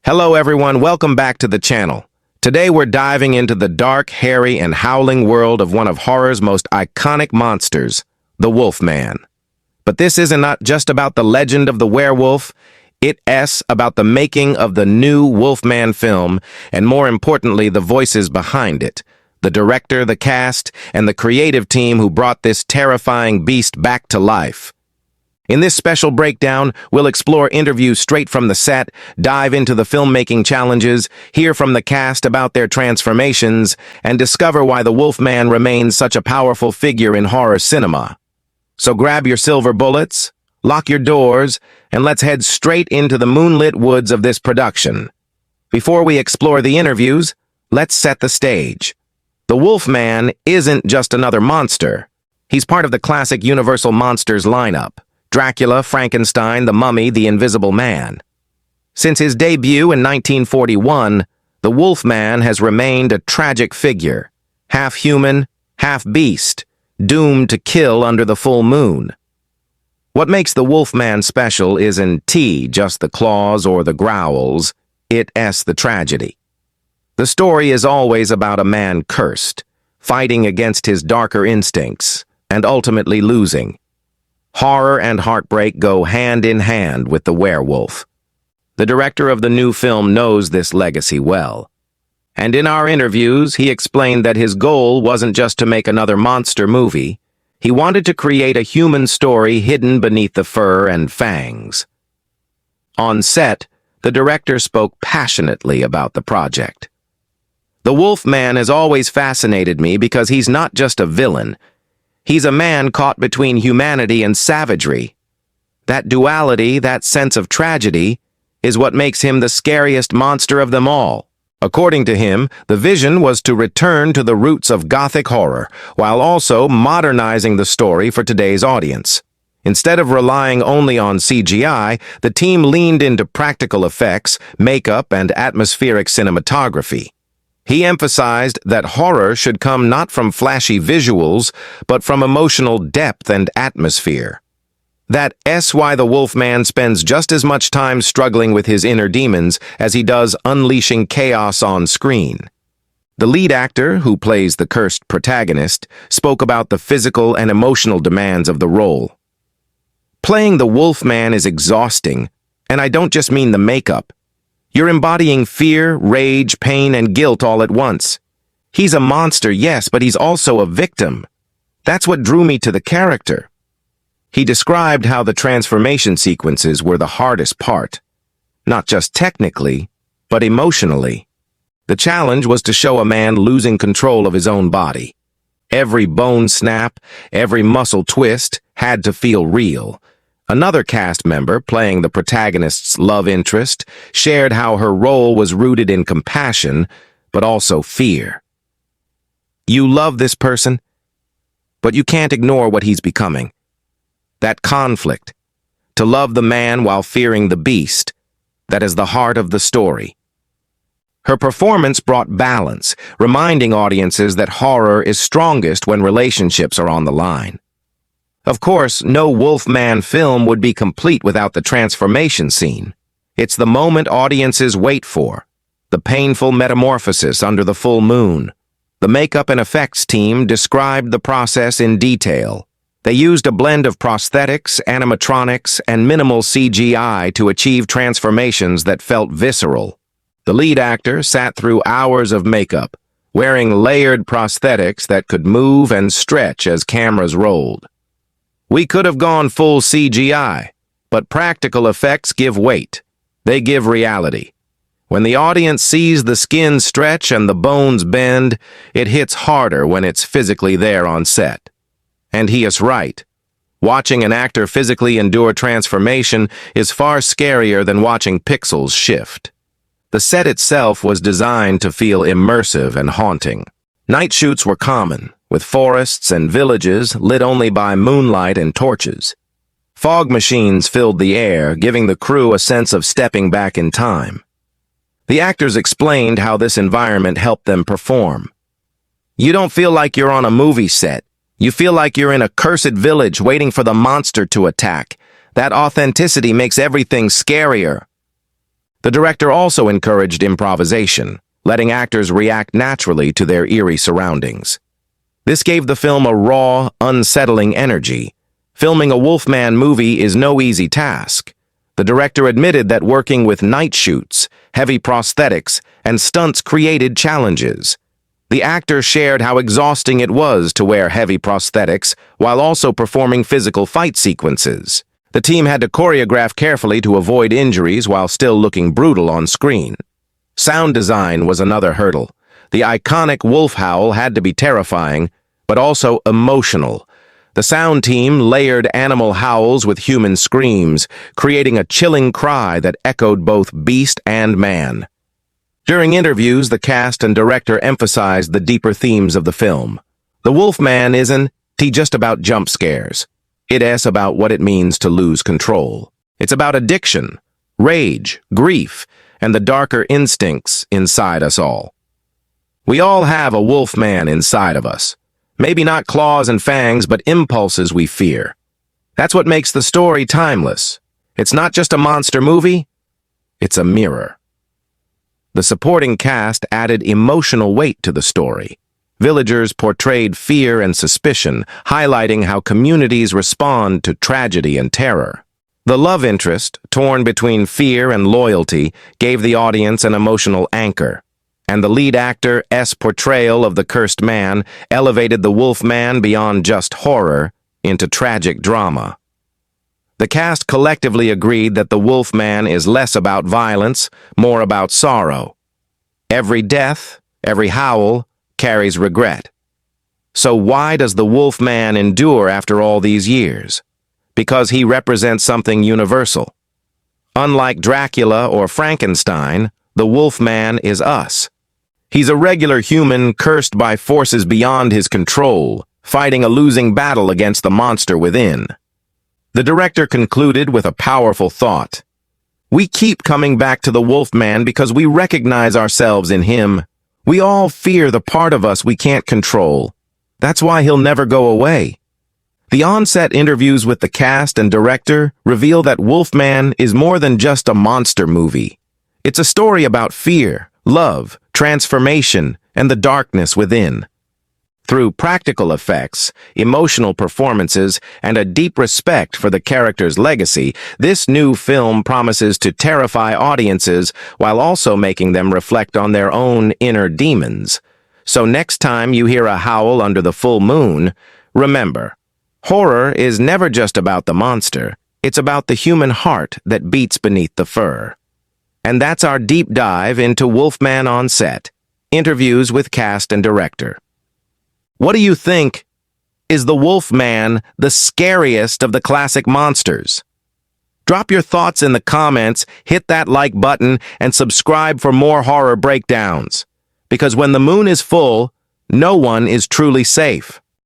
Hello everyone, welcome back to the channel. Today we're diving into the dark, hairy, and howling world of one of horror's most iconic monsters, the Wolfman. But this isn't not just about the legend of the werewolf, it's about the making of the new Wolfman film, and more importantly, the voices behind it. The director, the cast, and the creative team who brought this terrifying beast back to life. In this special breakdown, we'll explore interviews straight from the set, dive into the filmmaking challenges, hear from the cast about their transformations, and discover why the Wolfman remains such a powerful figure in horror cinema. So grab your silver bullets, lock your doors, and let's head straight into the moonlit woods of this production. Before we explore the interviews, let's set the stage. The Wolfman isn't just another monster. He's part of the classic Universal Monsters lineup. Dracula, Frankenstein, the Mummy, the Invisible Man. Since his debut in 1941, the Wolfman has remained a tragic figure, half human, half beast, doomed to kill under the full moon. What makes the Wolfman special isn't just the claws or the growls, it's the tragedy. The story is always about a man cursed, fighting against his darker instincts, and ultimately losing. Horror and heartbreak go hand in hand with the werewolf. The director of the new film knows this legacy well. And in our interviews, he explained that his goal wasn't just to make another monster movie. He wanted to create a human story hidden beneath the fur and fangs. On set, the director spoke passionately about the project. The Wolfman has always fascinated me because he's not just a villain. He's a man caught between humanity and savagery. That duality, that sense of tragedy, is what makes him the scariest monster of them all. According to him, the vision was to return to the roots of gothic horror, while also modernizing the story for today's audience. Instead of relying only on CGI, the team leaned into practical effects, makeup, and atmospheric cinematography. He emphasized that horror should come not from flashy visuals, but from emotional depth and atmosphere. That's why the Wolfman spends just as much time struggling with his inner demons as he does unleashing chaos on screen. The lead actor, who plays the cursed protagonist, spoke about the physical and emotional demands of the role. Playing the Wolfman is exhausting, and I don't just mean the makeup. You're embodying fear, rage, pain, and guilt all at once. He's a monster, yes, but he's also a victim. That's what drew me to the character. He described how the transformation sequences were the hardest part. Not just technically, but emotionally. The challenge was to show a man losing control of his own body. Every bone snap, every muscle twist had to feel real. Another cast member, playing the protagonist's love interest, shared how her role was rooted in compassion, but also fear. You love this person, but you can't ignore what he's becoming. That conflict, to love the man while fearing the beast, that is the heart of the story. Her performance brought balance, reminding audiences that horror is strongest when relationships are on the line. Of course, no Wolfman film would be complete without the transformation scene. It's the moment audiences wait for, the painful metamorphosis under the full moon. The makeup and effects team described the process in detail. They used a blend of prosthetics, animatronics, and minimal CGI to achieve transformations that felt visceral. The lead actor sat through hours of makeup, wearing layered prosthetics that could move and stretch as cameras rolled. We could have gone full CGI, but practical effects give weight. They give reality. When the audience sees the skin stretch and the bones bend, it hits harder when it's physically there on set. And he is right. Watching an actor physically endure transformation is far scarier than watching pixels shift. The set itself was designed to feel immersive and haunting. Night shoots were common, with forests and villages lit only by moonlight and torches. Fog machines filled the air, giving the crew a sense of stepping back in time. The actors explained how this environment helped them perform. You don't feel like you're on a movie set. You feel like you're in a cursed village waiting for the monster to attack. That authenticity makes everything scarier. The director also encouraged improvisation, letting actors react naturally to their eerie surroundings. This gave the film a raw, unsettling energy. Filming a Wolfman movie is no easy task. The director admitted that working with night shoots, heavy prosthetics, and stunts created challenges. The actor shared how exhausting it was to wear heavy prosthetics while also performing physical fight sequences. The team had to choreograph carefully to avoid injuries while still looking brutal on screen. Sound design was another hurdle. The iconic wolf howl had to be terrifying, but also emotional. The sound team layered animal howls with human screams, creating a chilling cry that echoed both beast and man. During interviews, the cast and director emphasized the deeper themes of the film. The Wolfman isn't just about jump scares. It's about what it means to lose control. It's about addiction, rage, grief, and the darker instincts inside us all. We all have a Wolfman inside of us. Maybe not claws and fangs, but impulses we fear. That's what makes the story timeless. It's not just a monster movie, it's a mirror. The supporting cast added emotional weight to the story. Villagers portrayed fear and suspicion, highlighting how communities respond to tragedy and terror. The love interest, torn between fear and loyalty, gave the audience an emotional anchor. And the lead actor's portrayal of the cursed man elevated the Wolfman beyond just horror into tragic drama. The cast collectively agreed that the Wolfman is less about violence, more about sorrow. Every death, every howl, carries regret. So why does the Wolfman endure after all these years? Because he represents something universal. Unlike Dracula or Frankenstein, the Wolfman is us. He's a regular human cursed by forces beyond his control, fighting a losing battle against the monster within. The director concluded with a powerful thought. We keep coming back to the Wolfman because we recognize ourselves in him. We all fear the part of us we can't control. That's why he'll never go away. The on-set interviews with the cast and director reveal that Wolfman is more than just a monster movie. It's a story about fear, love, transformation, and the darkness within. Through practical effects, emotional performances, and a deep respect for the character's legacy, this new film promises to terrify audiences while also making them reflect on their own inner demons. So next time you hear a howl under the full moon, remember, horror is never just about the monster. It's about the human heart that beats beneath the fur. And that's our deep dive into Wolfman on Set, interviews with cast and director. What do you think? Is the Wolfman the scariest of the classic monsters? Drop your thoughts in the comments, hit that like button, and subscribe for more horror breakdowns. Because when the moon is full, no one is truly safe.